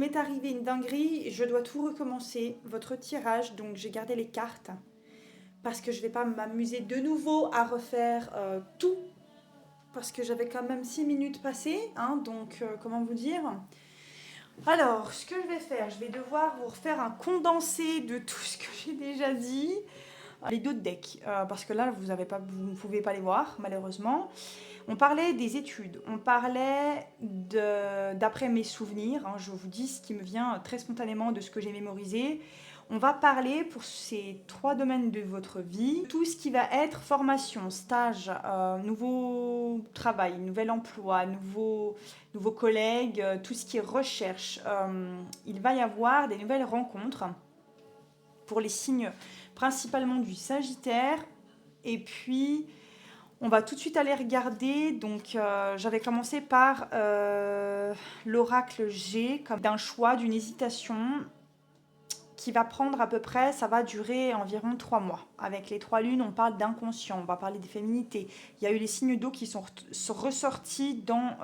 m'est arrivé une dinguerie, je dois tout recommencer, votre tirage, donc j'ai gardé les cartes, parce que je vais pas m'amuser de nouveau à refaire tout, parce que j'avais quand même 6 minutes passées, hein, donc comment vous dire. Alors, ce que je vais faire, je vais devoir vous refaire un condensé de tout ce que j'ai déjà dit. Les deux decks, parce que là, vous ne pouvez pas les voir, malheureusement. On parlait des études, on parlait d'après mes souvenirs, hein, je vous dis ce qui me vient très spontanément de ce que j'ai mémorisé. On va parler pour ces 3 domaines de votre vie, tout ce qui va être formation, stage, nouveau travail, nouvel emploi, nouveaux collègues, tout ce qui est recherche. Il va y avoir des nouvelles rencontres pour les signes principalement du Sagittaire. Et puis, on va tout de suite aller regarder. Donc, j'avais commencé par l'oracle G, comme d'un choix, d'une hésitation qui va prendre à peu près, ça va durer environ 3 mois. Avec les 3 lunes, on parle d'inconscient, on va parler des féminités. Il y a eu les signes d'eau qui sont ressortis dans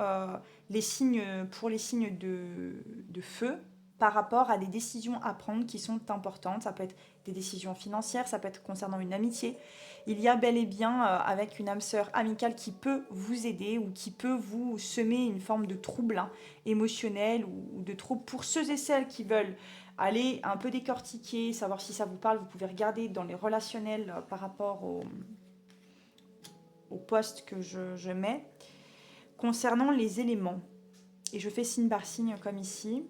les signes, pour les signes de feu, par rapport à des décisions à prendre qui sont importantes. Ça peut être des décisions financières, ça peut être concernant une amitié. Il y a bel et bien, avec une âme sœur amicale qui peut vous aider ou qui peut vous semer une forme de trouble émotionnel ou de trouble pour ceux et celles qui veulent aller un peu décortiquer, savoir si ça vous parle. Vous pouvez regarder dans les relationnels par rapport au post que je mets. Concernant les éléments, et je fais signe par signe comme ici,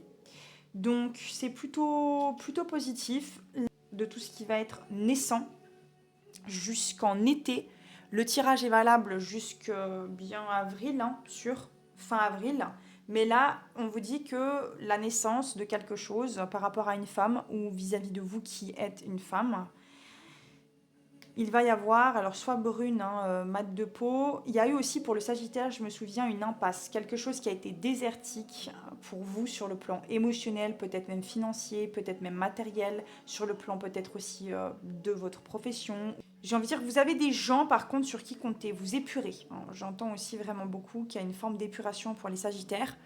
donc c'est plutôt positif de tout ce qui va être naissant jusqu'en été. Le tirage est valable jusque bien avril, hein, sur fin avril. Mais là, on vous dit que la naissance de quelque chose par rapport à une femme ou vis-à-vis de vous qui êtes une femme, il va y avoir, alors soit brune, hein, mat de peau. Il y a eu aussi pour le Sagittaire, je me souviens, une impasse, quelque chose qui a été désertique pour vous sur le plan émotionnel, peut-être même financier, peut-être même matériel, sur le plan peut-être aussi de votre profession. J'ai envie de dire que vous avez des gens par contre sur qui compter, vous épurez. J'entends aussi vraiment beaucoup qu'il y a une forme d'épuration pour les Sagittaires.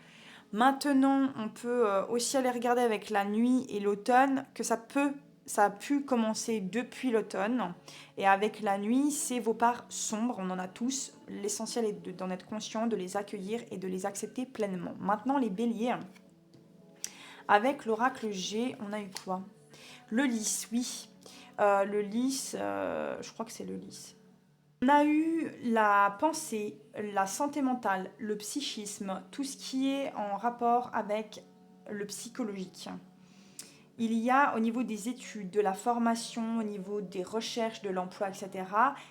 Maintenant, on peut aussi aller regarder avec la nuit et l'automne que ça a pu commencer depuis l'automne. Et avec la nuit, c'est vos parts sombres, on en a tous. L'essentiel est d'en être conscient, de les accueillir et de les accepter pleinement. Maintenant, les béliers, avec l'oracle G, on a eu quoi? Le lys, oui. Le lys, je crois que c'est le lys. On a eu la pensée, la santé mentale, le psychisme, tout ce qui est en rapport avec le psychologique. Il y a au niveau des études, de la formation, au niveau des recherches, de l'emploi, etc.,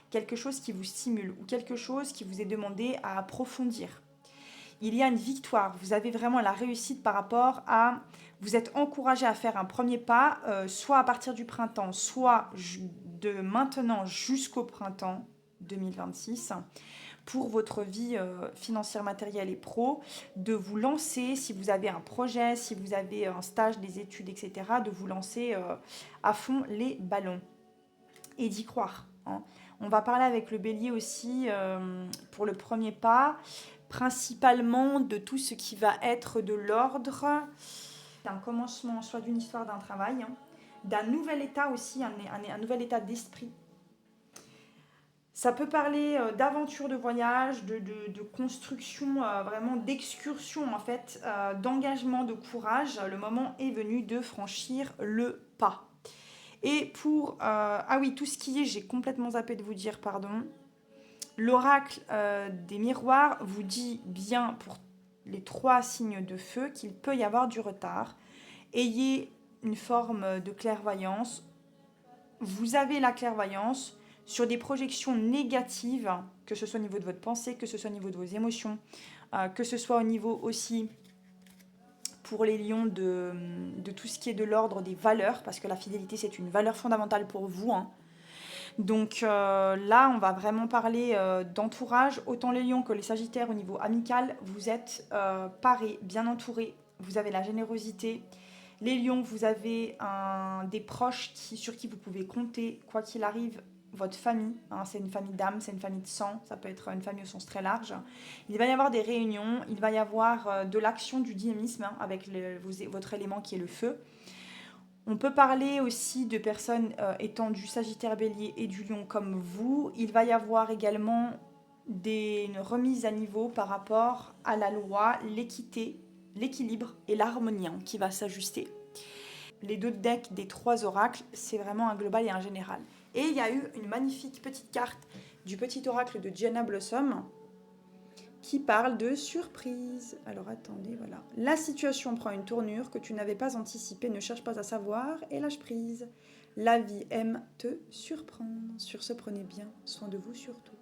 quelque chose qui vous stimule ou quelque chose qui vous est demandé à approfondir. Il y a une victoire, vous avez vraiment la réussite par rapport à... Vous êtes encouragé à faire un premier pas, soit à partir du printemps, soit de maintenant jusqu'au printemps 2026, pour votre vie financière, matérielle et pro, de vous lancer, si vous avez un projet, si vous avez un stage, des études, etc., de vous lancer à fond les ballons et d'y croire, hein. On va parler avec le bélier aussi pour le premier pas, principalement de tout ce qui va être de l'ordre d'un commencement, soit d'une histoire, d'un travail, hein, d'un nouvel état aussi, un nouvel état d'esprit. Ça peut parler d'aventure de voyage, de construction, vraiment d'excursion en fait, d'engagement, de courage. Le moment est venu de franchir le pas. Et pour... ah oui, tout ce qui est, j'ai complètement zappé de vous dire, pardon. L'oracle des miroirs vous dit bien pour les 3 signes de feu qu'il peut y avoir du retard. Ayez une forme de clairvoyance. Vous avez la clairvoyance sur des projections négatives, que ce soit au niveau de votre pensée, que ce soit au niveau de vos émotions, que ce soit au niveau aussi pour les lions de tout ce qui est de l'ordre des valeurs, parce que la fidélité c'est une valeur fondamentale pour vous, hein. Donc là, on va vraiment parler d'entourage. Autant les lions que les sagittaires au niveau amical, vous êtes parés, bien entourés. Vous avez la générosité. Les lions, vous avez des proches sur qui vous pouvez compter, quoi qu'il arrive. votre famille, hein, c'est une famille d'âme, c'est une famille de sang, ça peut être une famille au sens très large. Il va y avoir des réunions, il va y avoir de l'action du dynamisme hein, avec votre élément qui est le feu. On peut parler aussi de personnes étant du Sagittaire Bélier et du Lion comme vous. Il va y avoir également une remise à niveau par rapport à la loi, l'équité, l'équilibre et l'harmonie hein, qui va s'ajuster. Les deux decks des 3 oracles, c'est vraiment un global et un général. Et il y a eu une magnifique petite carte du petit oracle de Gianna Blossom qui parle de surprise. Alors attendez, voilà. La situation prend une tournure que tu n'avais pas anticipée, ne cherche pas à savoir et lâche prise. La vie aime te surprendre. Sur ce, prenez bien soin de vous surtout.